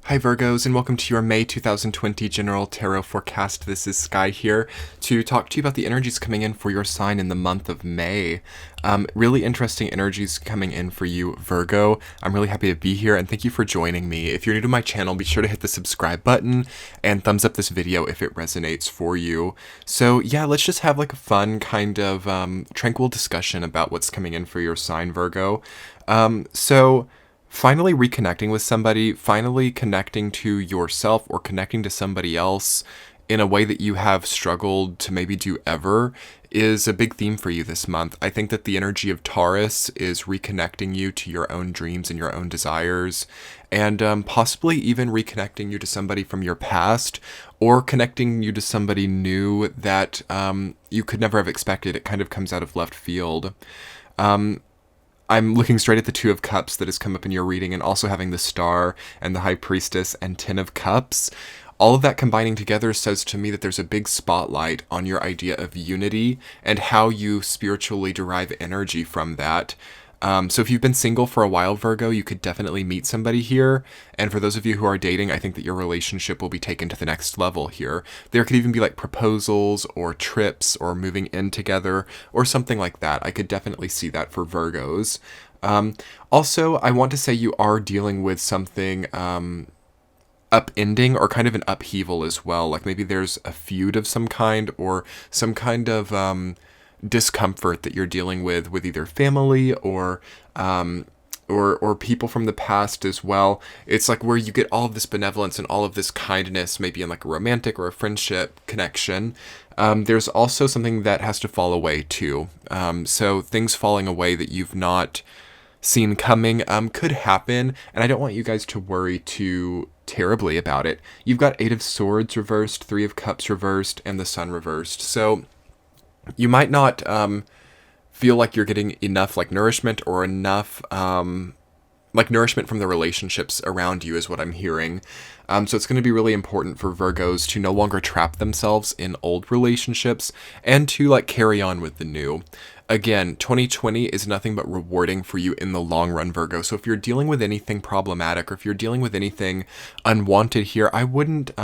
Hi Virgos, and welcome to your May 2020 General Tarot Forecast. This is Sky here to talk to you about the energies coming in for your sign in the month of May. Really interesting energies coming in for you, Virgo. I'm really happy to be here, and thank you for joining me. If you're new to my channel, be sure to hit the subscribe button and thumbs up this video if it resonates for you. So yeah, let's just have like a fun kind of tranquil discussion about what's coming in for your sign, Virgo. Finally reconnecting with somebody, finally connecting to yourself or connecting to somebody else in a way that you have struggled to maybe do ever is a big theme for you this month. I think that the energy of Taurus is reconnecting you to your own dreams and your own desires, and possibly even reconnecting you to somebody from your past or connecting you to somebody new that you could never have expected. It kind of comes out of left field. I'm looking straight at the Two of Cups that has come up in your reading, and also having the Star and the High Priestess and Ten of Cups. All of that combining together says to me that there's a big spotlight on your idea of unity and how you spiritually derive energy from that. So if you've been single for a while, Virgo, you could definitely meet somebody here. And for those of you who are dating, I think that your relationship will be taken to the next level here. There could even be like proposals or trips or moving in together or something like that. I could definitely see that for Virgos. Also, I want to say you are dealing with something upending or kind of an upheaval as well. Like maybe there's a feud of some kind or some kind of discomfort that you're dealing with either family or people from the past as well. It's like where you get all of this benevolence and all of this kindness, maybe in like a romantic or a friendship connection. There's also something that has to fall away too. So things falling away that you've not seen coming could happen, and I don't want you guys to worry too terribly about it. You've got Eight of Swords reversed, Three of Cups reversed, and the Sun reversed. So you might not feel like you're getting enough like nourishment or enough like nourishment from the relationships around you is what I'm hearing. So it's going to be really important for Virgos to no longer trap themselves in old relationships and to like carry on with the new. Again, 2020 is nothing but rewarding for you in the long run, Virgo. So if you're dealing with anything problematic or if you're dealing with anything unwanted here, I wouldn't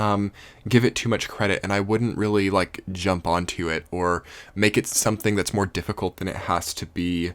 give it too much credit, and I wouldn't really like jump onto it or make it something that's more difficult than it has to be.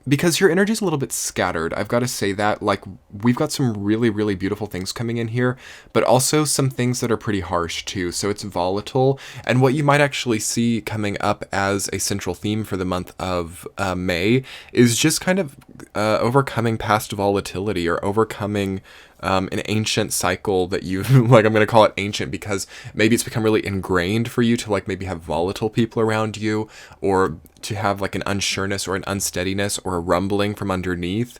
Because your energy is a little bit scattered. I've got to say that. Like, we've got some really, really beautiful things coming in here, but also some things that are pretty harsh too. So it's volatile. And what you might actually see coming up as a central theme for the month of May is just kind of overcoming past volatility or overcoming an ancient cycle that you've, like, I'm going to call it ancient because maybe it's become really ingrained for you to like maybe have volatile people around you, or to have like an unsureness or an unsteadiness or a rumbling from underneath.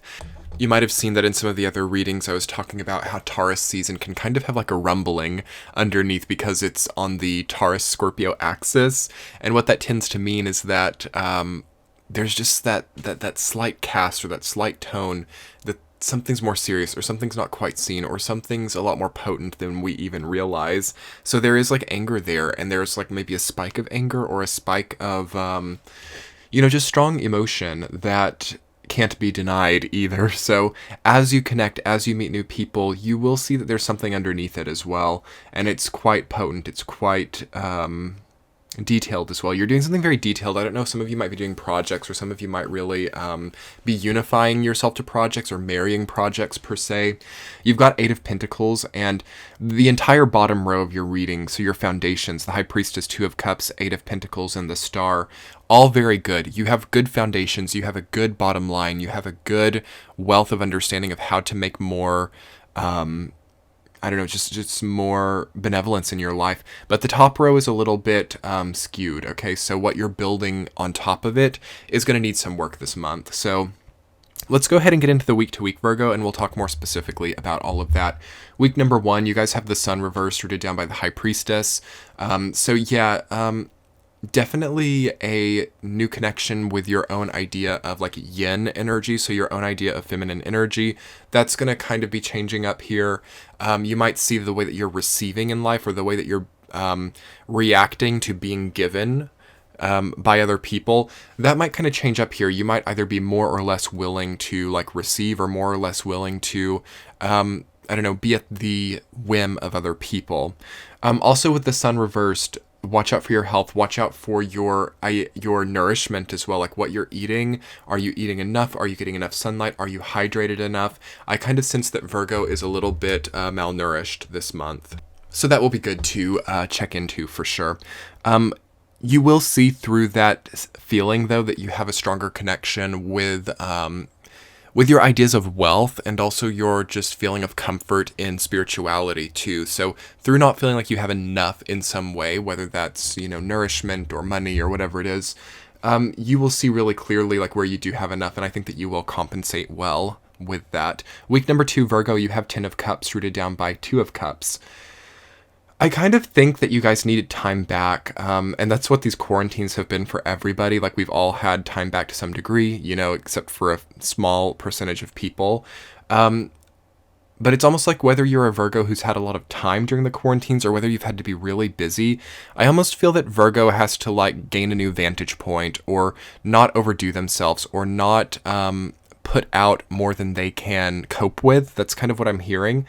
You might have seen that in some of the other readings I was talking about how Taurus season can kind of have like a rumbling underneath because it's on the Taurus-Scorpio axis. And what that tends to mean is that there's just that slight cast or that slight tone that something's more serious or something's not quite seen or something's a lot more potent than we even realize. So there is like anger there, and there's like maybe a spike of anger or a spike of just strong emotion that can't be denied either. So as you connect, as you meet new people, you will see that there's something underneath it as well, and it's quite potent. It's quite detailed as well. You're doing something very detailed. I don't know, some of you might be doing projects, or some of you might really be unifying yourself to projects or marrying projects per se. You've got Eight of Pentacles, and the entire bottom row of your reading, so your foundations, the High Priestess, Two of Cups, Eight of Pentacles, and the Star, all very good. You have good foundations, you have a good bottom line, you have a good wealth of understanding of how to make more just more benevolence in your life. But the top row is a little bit skewed, okay? So what you're building on top of it is going to need some work this month. So let's go ahead and get into the week-to-week, Virgo, and we'll talk more specifically about all of that. Week number 1, you guys have the Sun reversed, rooted down by the High Priestess. Definitely a new connection with your own idea of like yin energy, so your own idea of feminine energy. That's going to kind of be changing up here. You might see the way that you're receiving in life, or the way that you're reacting to being given by other people, that might kind of change up here. You might either be more or less willing to like receive, or more or less willing to, I don't know, be at the whim of other people. Also with the sun reversed, watch out for your health. Watch out for your nourishment as well, like what you're eating. Are you eating enough? Are you getting enough sunlight? Are you hydrated enough? I kind of sense that Virgo is a little bit malnourished this month. So that will be good to check into for sure. You will see through that feeling, though, that you have a stronger connection with your ideas of wealth, and also your just feeling of comfort in spirituality too. So through not feeling like you have enough in some way, whether that's, nourishment or money or whatever it is, you will see really clearly like where you do have enough, and I think that you will compensate well with that. Week number 2, Virgo, you have 10 of Cups rooted down by 2 of Cups. I kind of think that you guys needed time back, and that's what these quarantines have been for everybody. Like, we've all had time back to some degree, except for a small percentage of people. But it's almost like whether you're a Virgo who's had a lot of time during the quarantines, or whether you've had to be really busy, I almost feel that Virgo has to like gain a new vantage point, or not overdo themselves, or not put out more than they can cope with. That's kind of what I'm hearing.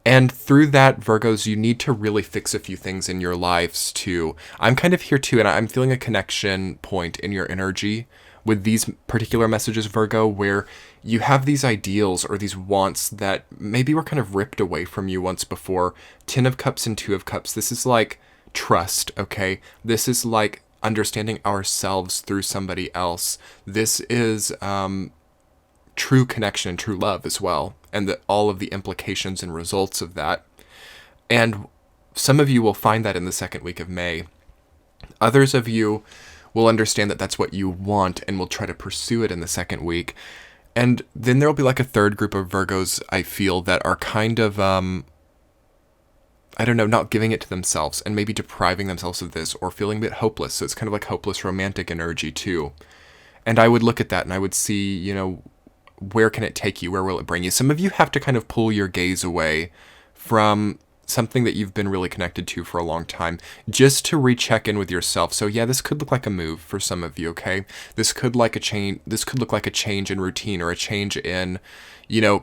And through that, Virgos, you need to really fix a few things in your lives too. I'm kind of here too, and I'm feeling a connection point in your energy with these particular messages, Virgo, where you have these ideals or these wants that maybe were kind of ripped away from you once before. 10 of Cups and 2 of Cups. This is like trust, okay? This is like understanding ourselves through somebody else. This is true connection and true love as well, and all of the implications and results of that. And some of you will find that in the second week of May. Others of you will understand that that's what you want and will try to pursue it in the second week. And then there will be like a third group of Virgos, I feel, that are kind of, I don't know, not giving it to themselves and maybe depriving themselves of this, or feeling a bit hopeless. So it's kind of like hopeless romantic energy too. And I would look at that and I would see, where can it take you? Where will it bring you? Some of you have to kind of pull your gaze away from something that you've been really connected to for a long time, just to recheck in with yourself. So yeah, this could look like a move for some of you, okay? This could look like a change in routine, or a change in,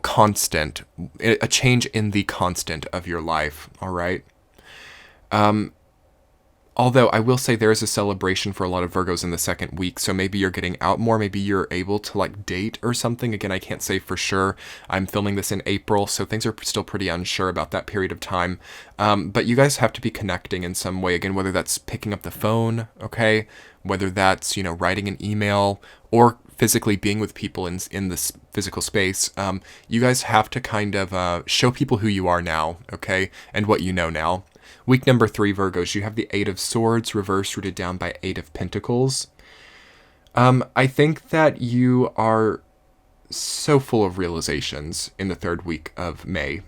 constant, a change in the constant of your life, all right? Although I will say there is a celebration for a lot of Virgos in the second week, so maybe you're getting out more, maybe you're able to like date or something. Again, I can't say for sure. I'm filming this in April, so things are still pretty unsure about that period of time. But you guys have to be connecting in some way, again, whether that's picking up the phone, okay? Whether that's, writing an email, or physically being with people in this physical space. You guys have to kind of show people who you are now, okay? And what you know now. Week number 3, Virgos, you have the 8 of Swords reversed, rooted down by 8 of Pentacles. I think that you are so full of realizations in the third week of May.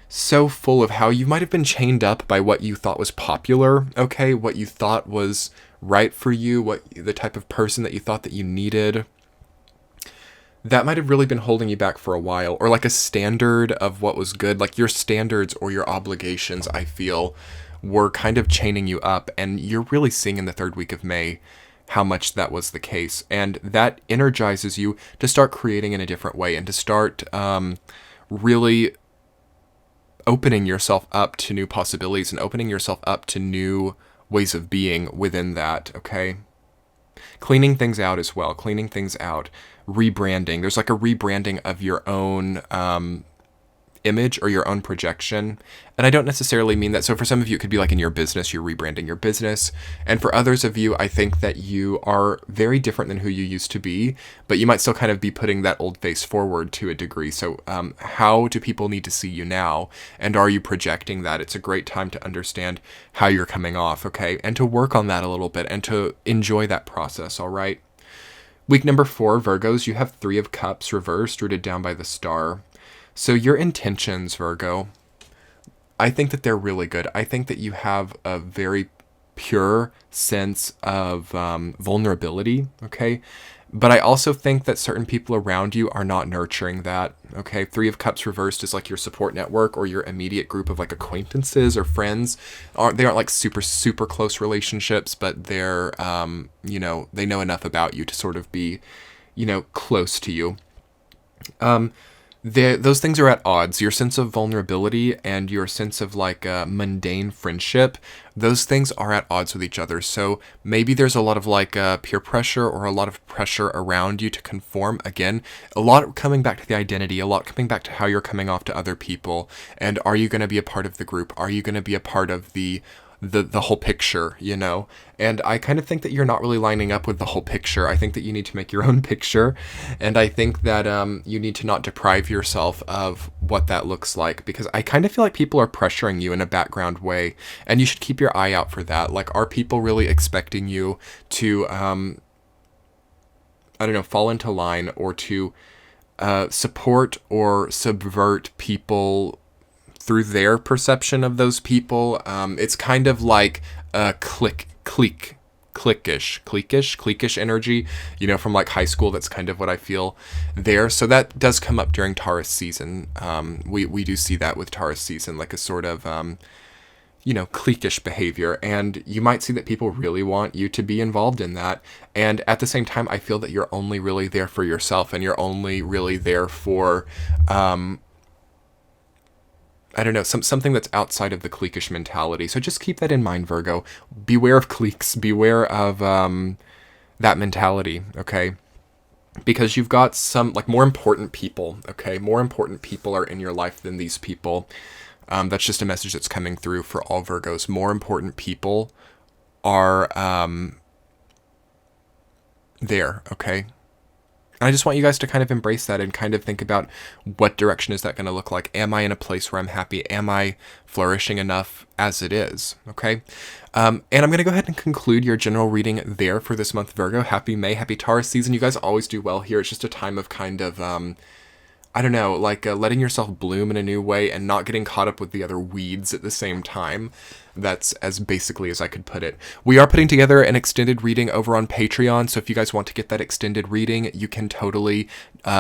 So full of how you might have been chained up by what you thought was popular, okay? What you thought was right for you, the type of person that you thought that you needed. That might have really been holding you back for a while, or like a standard of what was good, like your standards or your obligations, I feel, were kind of chaining you up, and you're really seeing in the third week of May how much that was the case, and that energizes you to start creating in a different way, and to start really opening yourself up to new possibilities, and opening yourself up to new ways of being within that, okay? Cleaning things out as well, rebranding. There's like a rebranding of your own image or your own projection. And I don't necessarily mean that. So for some of you, it could be like in your business, you're rebranding your business. And for others of you, I think that you are very different than who you used to be, but you might still kind of be putting that old face forward to a degree. So how do people need to see you now? And are you projecting that? It's a great time to understand how you're coming off, okay? And to work on that a little bit and to enjoy that process, all right? Week number 4, Virgos, you have 3 of Cups reversed, rooted down by the Star. So your intentions, Virgo, I think that they're really good. I think that you have a very pure sense of vulnerability, okay? But I also think that certain people around you are not nurturing that. Okay, Three of Cups reversed is like your support network or your immediate group of like acquaintances or friends. They aren't like super close relationships, but they're they know enough about you to sort of be, close to you. Those things are at odds. Your sense of vulnerability and your sense of like mundane friendship, those things are at odds with each other. So maybe there's a lot of like peer pressure or a lot of pressure around you to conform. Again, a lot coming back to the identity, a lot coming back to how you're coming off to other people. And are you going to be a part of the group? Are you going to be a part of the whole picture, And I kind of think that you're not really lining up with the whole picture. I think that you need to make your own picture. And I think that you need to not deprive yourself of what that looks like, because I kind of feel like people are pressuring you in a background way, and you should keep your eye out for that. Like, are people really expecting you to, fall into line or to support or subvert people through their perception of those people? It's kind of like a cliquish energy, from like high school. That's kind of what I feel there. So that does come up during Taurus season. We do see that with Taurus season, like a sort of, cliquish behavior. And you might see that people really want you to be involved in that. And at the same time, I feel that you're only really there for yourself, and you're only really there for, something that's outside of the cliquish mentality. So just keep that in mind, Virgo. Beware of cliques. Beware of that mentality, okay? Because you've got some, like, more important people, okay? More important people are in your life than these people. That's just a message that's coming through for all Virgos. More important people are there, okay? And I just want you guys to kind of embrace that and kind of think about, what direction is that going to look like? Am I in a place where I'm happy? Am I flourishing enough as it is? Okay. And I'm going to go ahead and conclude your general reading there for this month, Virgo. Happy May, happy Taurus season. You guys always do well here. It's just a time of kind of, letting yourself bloom in a new way and not getting caught up with the other weeds at the same time. That's as basically as I could put it. We are putting together an extended reading over on Patreon, so if you guys want to get that extended reading, you can totally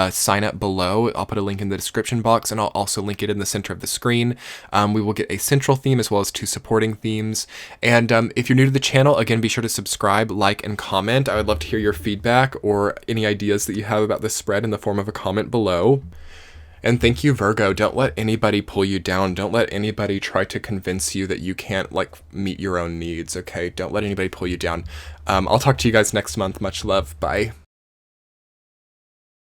sign up below. I'll put a link in the description box, and I'll also link it in the center of the screen. We will get a central theme as well as 2 supporting themes. And if you're new to the channel, again, be sure to subscribe, like, and comment. I would love to hear your feedback or any ideas that you have about this spread in the form of a comment below. And thank you, Virgo. Don't let anybody pull you down. Don't let anybody try to convince you that you can't, meet your own needs, okay? Don't let anybody pull you down. I'll talk to you guys next month. Much love. Bye.